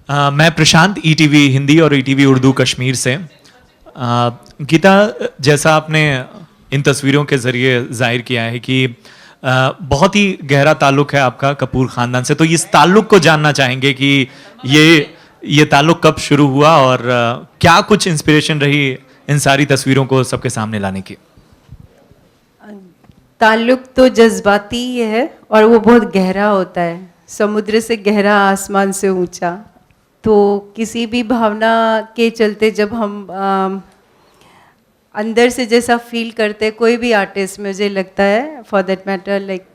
मैं प्रशांत, ईटीवी हिंदी और ईटीवी उर्दू कश्मीर से। गीता, जैसा आपने इन तस्वीरों के ज़रिए जाहिर किया है कि बहुत ही गहरा ताल्लुक़ है आपका कपूर ख़ानदान से, तो इस ताल्लुक़ को जानना चाहेंगे कि ये ताल्लुक़ कब शुरू हुआ और क्या कुछ इंस्पिरेशन रही इन सारी तस्वीरों को सबके सामने लाने की? ताल्लुक़ तो जज्बाती ही है और वो बहुत गहरा होता है, समुद्र से गहरा, आसमान से ऊंचा। तो किसी भी भावना के चलते जब हम अंदर से जैसा फील करते हैं, कोई भी आर्टिस्ट, मुझे लगता है for that matter, like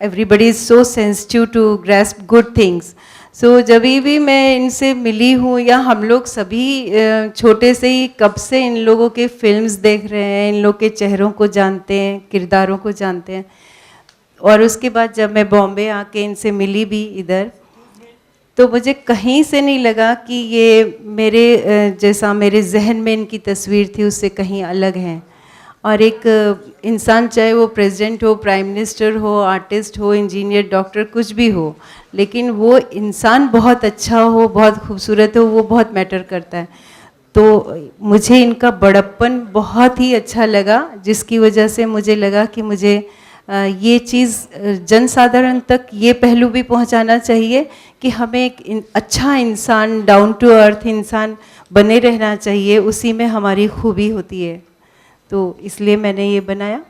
everybody is so sensitive to grasp good things. So जब भी मैं इनसे मिली हूँ, या हम लोग सभी छोटे से ही कब से इन लोगों के फिल्म्स देख रहे हैं, इन लोग के चेहरों को जानते हैं, किरदारों को जानते हैं। और उसके बाद जब मैं बॉम्बे आके इनसे मिली भी इधर, तो मुझे कहीं से नहीं लगा कि ये मेरे जैसा मेरे जहन में इनकी तस्वीर थी उससे कहीं अलग है। और एक इंसान, चाहे वो प्रेसिडेंट हो, प्राइम मिनिस्टर हो, आर्टिस्ट हो, इंजीनियर, डॉक्टर, कुछ भी हो, लेकिन वो इंसान बहुत अच्छा हो, बहुत खूबसूरत हो, वो बहुत मैटर करता है। तो मुझे इनका बड़प्पन बहुत ही अच्छा लगा, जिसकी वजह से मुझे लगा कि मुझे ये चीज़ जनसाधारण तक ये पहलू भी पहुंचाना चाहिए कि हमें एक अच्छा इंसान, डाउन टू अर्थ इंसान बने रहना चाहिए, उसी में हमारी खूबी होती है। तो इसलिए मैंने ये बनाया।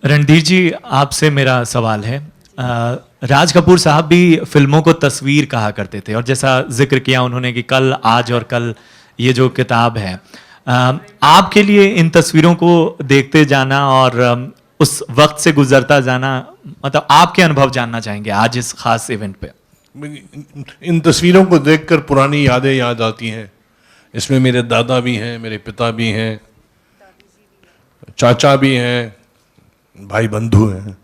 रणधीर जी, आपसे मेरा सवाल है। राज कपूर साहब भी फिल्मों को तस्वीर कहा करते थे, और जैसा जिक्र किया उन्होंने कि कल, आज और कल ये जो किताब है, आपके लिए इन तस्वीरों को देखते जाना और उस वक्त से गुजरता जाना, मतलब आपके अनुभव जानना चाहेंगे आज इस खास इवेंट पे। इन तस्वीरों को देखकर पुरानी यादें याद आती हैं। इसमें मेरे दादा भी हैं, मेरे पिता भी हैं, चाचा भी हैं, भाई बंधु हैं।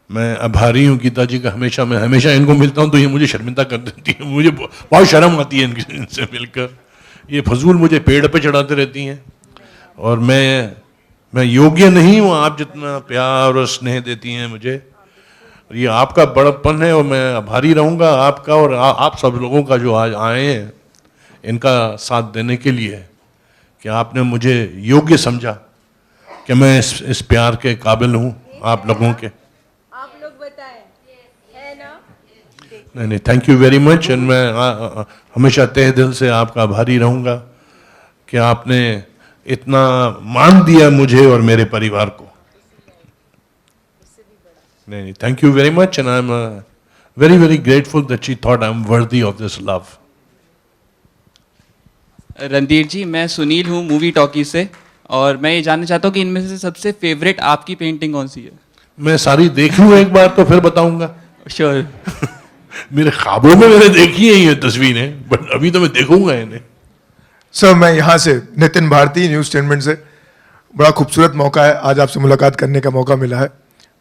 मैं आभारी हूँ गीता जी का। मैं हमेशा इनको मिलता हूँ तो ये मुझे शर्मिंदा कर देती है, मुझे बहुत शर्म आती है इनसे मिलकर। ये फजूल मुझे पेड़ पे चढ़ाते रहती हैं, और मैं योग्य नहीं हूँ आप जितना प्यार और स्नेह देती हैं मुझे। ये आपका बड़प्पन है, और मैं आभारी रहूँगा आपका और आप सब लोगों का जो आज आए हैं इनका साथ देने के लिए, कि आपने मुझे योग्य समझा कि मैं इस प्यार के काबिल हूँ आप लोगों के। आप लोग बताएं, है ना? नहीं, thank you very much. And मैं हमेशा तहे दिल से आपका आभारी रहूँगा कि आपने इतना मान दिया मुझे और मेरे परिवार को। नहीं, thank you very much, and I am very very grateful that she thought I am worthy of this love. Randhir ji, मैं सुनील हूँ मूवी टॉकी से, और मैं ये जानना चाहता हूँ कि इनमें से सबसे फेवरेट आपकी पेंटिंग कौन सी है? मैं सारी देख लूँ एक बार तो फिर बताऊंगा। श्योर। मेरे ख्वाबों में मैंने देखी है ये तस्वीरें, बट अभी तो मैं देखूंगा इन्हें। सर, मैं यहाँ से नितिन भारती, न्यूज़ स्टेटमेंट से। बड़ा खूबसूरत मौका है, आज आपसे मुलाकात करने का मौका मिला है।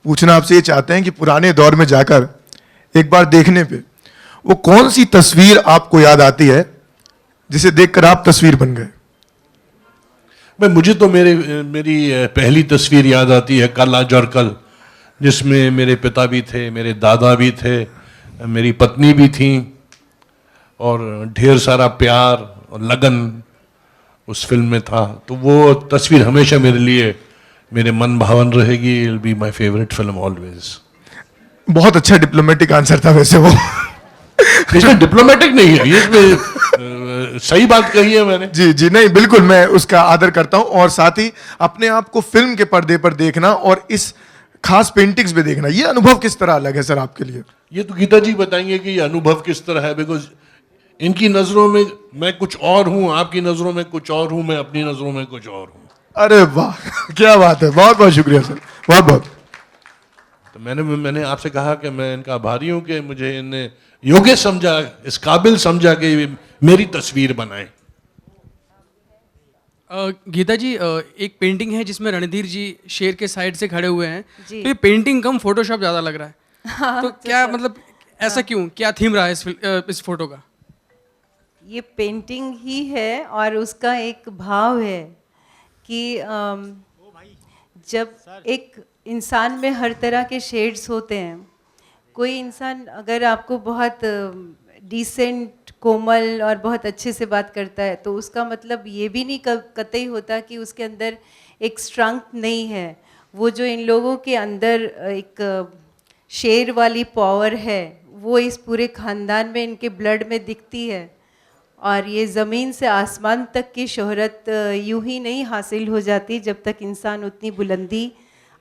पूछना आपसे ये चाहते हैं कि पुराने दौर में जाकर एक बार देखने पे वो कौन सी तस्वीर आपको याद आती है जिसे देखकर आप तस्वीर बन गए? भाई, मुझे तो मेरी पहली तस्वीर याद आती है, कल, आज और कल, जिसमें मेरे पिता भी थे, मेरे दादा भी थे, मेरी पत्नी भी थी, और ढेर सारा प्यार और लगन उस फिल्म में था। तो वो तस्वीर हमेशा मेरे लिए मेरे मन भावन रहेगी। It will be my favourite film always. बहुत अच्छा डिप्लोमेटिक आंसर था वैसे वो। इसमें डिप्लोमेटिक नहीं है, ये इसमें सही बात कही है मैंने। जी जी, नहीं बिल्कुल, मैं उसका आदर करता हूं। और साथ ही अपने आप को फिल्म के पर्दे पर देखना और इस खास पेंटिंग्स में देखना, ये अनुभव किस तरह अलग है सर आपके लिए? ये तो गीता जी बताएंगे कि ये अनुभव किस तरह है, बिकॉज इनकी नजरों में मैं कुछ और हूं, आपकी नजरों में कुछ और हूं, मैं अपनी नजरों में कुछ और हूं। अरे वाह, क्या बात है, बहुत बहुत शुक्रिया सर, बहुत बहुत। तो मैंने आपसे कहा कि मैं इनका आभारी हूं कि मुझे इन्हें योग्य समझा, इस काबिल समझा कि मेरी तस्वीर बनाए। गीता जी, एक पेंटिंग है जिसमें रणधीर जी शेर के साइड से खड़े हुए हैं, तो जी। ये पेंटिंग कम फोटोशॉप ज़्यादा लग रहा है। हाँ, तो क्या मतलब ऐसा क्यों, क्या थीम रहा है इस फोटो का? ये पेंटिंग ही है, और उसका एक भाव है कि जब एक इंसान में हर तरह के शेड्स होते हैं। कोई इंसान, अगर आपको बहुत डिसेंट, कोमल और बहुत अच्छे से बात करता है, तो उसका मतलब ये भी नहीं कतई होता कि उसके अंदर एक स्ट्रेंथ नहीं है। वो जो इन लोगों के अंदर एक शेर वाली पावर है, वो इस पूरे खानदान में, इनके ब्लड में दिखती है। और ये ज़मीन से आसमान तक की शोहरत यूं ही नहीं हासिल हो जाती जब तक इंसान उतनी बुलंदी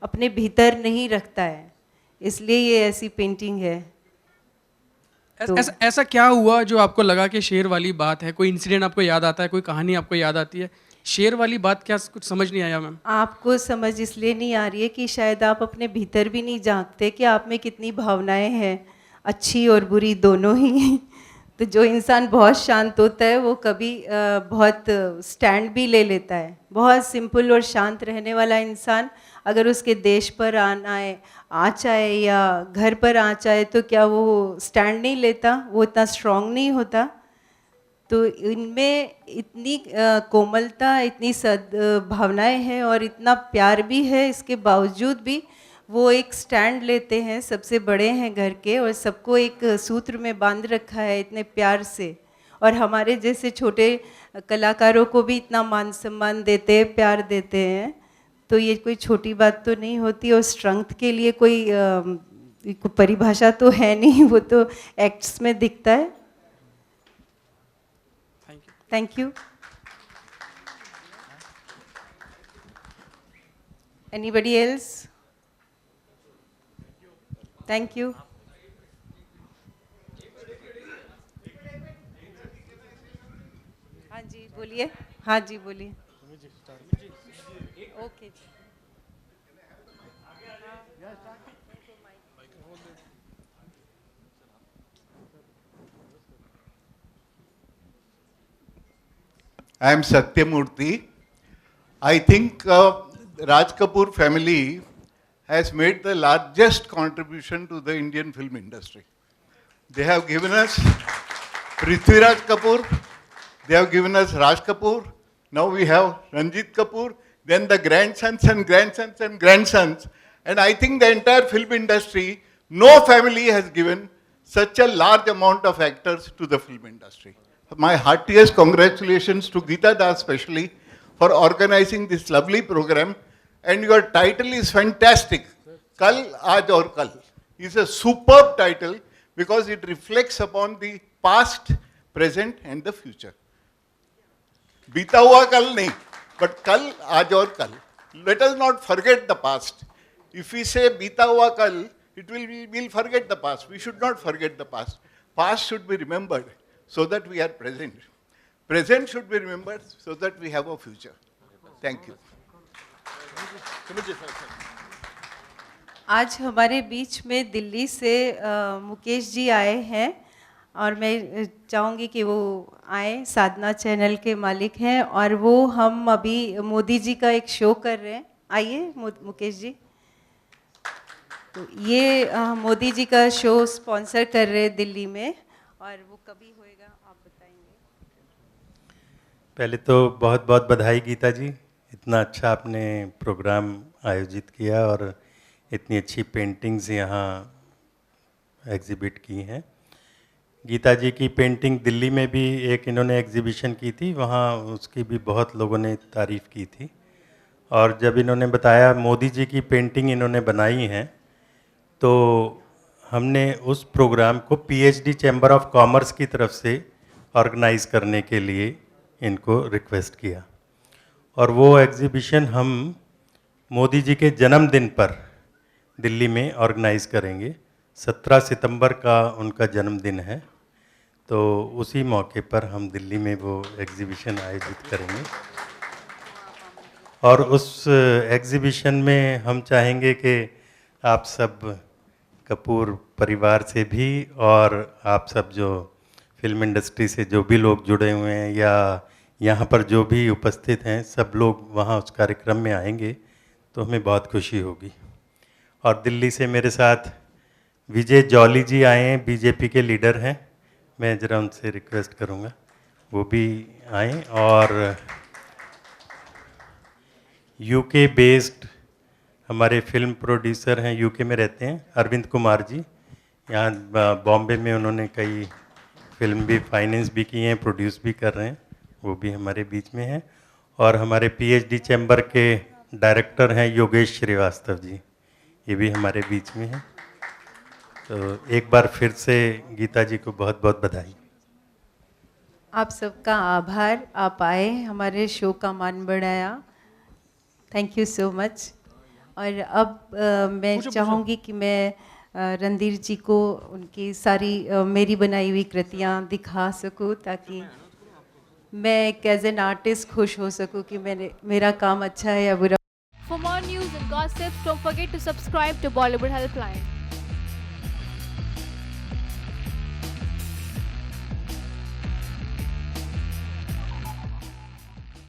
अपने भीतर नहीं रखता है। इसलिए ये ऐसी पेंटिंग है। ऐसा क्या हुआ जो आपको लगा कि शेर वाली बात है? कोई इंसिडेंट आपको याद आता है, कोई कहानी आपको याद आती है? शेर वाली बात क्या, कुछ समझ नहीं आया मैम। आपको समझ इसलिए नहीं आ रही है कि शायद आप अपने भीतर भी नहीं झांकते कि आप में कितनी भावनाएं हैं, अच्छी और बुरी दोनों ही। तो जो इंसान बहुत शांत होता है वो कभी बहुत स्टैंड भी ले लेता है। बहुत सिंपल और शांत रहने वाला इंसान अगर उसके देश पर आँच आए या घर पर आँच आए तो क्या वो स्टैंड नहीं लेता? वो इतना स्ट्रांग नहीं होता। तो इनमें इतनी कोमलता, इतनी भावनाएं हैं और इतना प्यार भी है, इसके बावजूद भी वो एक स्टैंड लेते हैं, सबसे बड़े हैं घर के और सबको एक सूत्र में बांध रखा है इतने प्यार से। और हमारे जैसे छोटे कलाकारों को भी इतना मान सम्मान देते हैं, प्यार देते हैं। तो ये कोई छोटी बात तो नहीं होती। और स्ट्रेंथ के लिए कोई परिभाषा तो है नहीं, वो तो एक्ट्स में दिखता है। Thank you. Anybody else? Thank you. हाँ जी बोलिए। हाँ जी बोलिए। ओके जी। I am Satyamurthy. I think Raj Kapoor family has made the largest contribution to the Indian film industry. They have given us Prithviraj Kapoor, they have given us Raj Kapoor, now we have Ranjit Kapoor, then the grandsons and grandsons and grandsons. And I think the entire film industry, no family has given such a large amount of actors to the film industry. My heartiest congratulations to Geeta Das especially for organizing this lovely program. And your title is fantastic. Kal, Aaj aur Kal is a superb title because it reflects upon the past, present and the future. Beeta hua kal nahi, but kal, aaj aur kal. Let us not forget the past. If we say beeta hua kal, we'll forget the past. We should not forget the past. Past should be remembered so that we are present. Present should be remembered so that we have a future. Thank you. आज हमारे बीच में दिल्ली से मुकेश जी आए हैं और मैं चाहूँगी कि वो आए। साधना चैनल के मालिक हैं और वो हम अभी मोदी जी का एक शो कर रहे हैं। आइए मुकेश जी। तो ये मोदी जी का शो स्पॉन्सर कर रहे हैं दिल्ली में और वो कभी होएगा आप बताएंगे। पहले तो बहुत बहुत बधाई गीता जी, इतना अच्छा आपने प्रोग्राम आयोजित किया और इतनी अच्छी पेंटिंग्स यहाँ एग्जिबिट की हैं। गीता जी की पेंटिंग दिल्ली में भी एक इन्होंने एग्जीबिशन की थी, वहाँ उसकी भी बहुत लोगों ने तारीफ़ की थी। और जब इन्होंने बताया मोदी जी की पेंटिंग इन्होंने बनाई हैं, तो हमने उस प्रोग्राम को पीएचडी चैम्बर ऑफ कॉमर्स की तरफ से ऑर्गेनाइज़ करने के लिए इनको रिक्वेस्ट किया। और वो एग्ज़िबिशन हम मोदी जी के जन्मदिन पर दिल्ली में ऑर्गेनाइज़ करेंगे। 17 सितंबर का उनका जन्मदिन है, तो उसी मौके पर हम दिल्ली में वो एग्ज़िबिशन आयोजित करेंगे। और उस एग्ज़िबिशन में हम चाहेंगे कि आप सब कपूर परिवार से भी और आप सब जो फिल्म इंडस्ट्री से जो भी लोग जुड़े हुए हैं या यहाँ पर जो भी उपस्थित हैं, सब लोग वहाँ उस कार्यक्रम में आएंगे तो हमें बहुत खुशी होगी। और दिल्ली से मेरे साथ विजय जॉली जी आए हैं, बीजेपी के लीडर हैं, मैं ज़रा उनसे रिक्वेस्ट करूँगा वो भी आएँ। और यूके बेस्ड हमारे फिल्म प्रोड्यूसर हैं, यूके में रहते हैं, अरविंद कुमार जी, यहाँ बॉम्बे में उन्होंने कई फिल्म भी फाइनेंस भी की हैं, प्रोड्यूस भी कर रहे हैं, वो भी हमारे बीच में हैं। और हमारे पीएचडी चैम्बर के डायरेक्टर हैं योगेश श्रीवास्तव जी, ये भी हमारे बीच में हैं। तो एक बार फिर से गीता जी को बहुत बहुत बधाई। आप सबका आभार, आप आए, हमारे शो का मान बढ़ाया। Thank you so much. और अब मैं चाहूँगी कि मैं रणधीर जी को उनकी सारी मेरी बनाई हुई कृतियाँ दिखा सकूँ, ताकि मैं एक एज एन आर्टिस्ट खुश हो सकूँ कि मेरा काम अच्छा है या बुरा। For more news and gossip, don't forget to subscribe to Bollywood Helpline.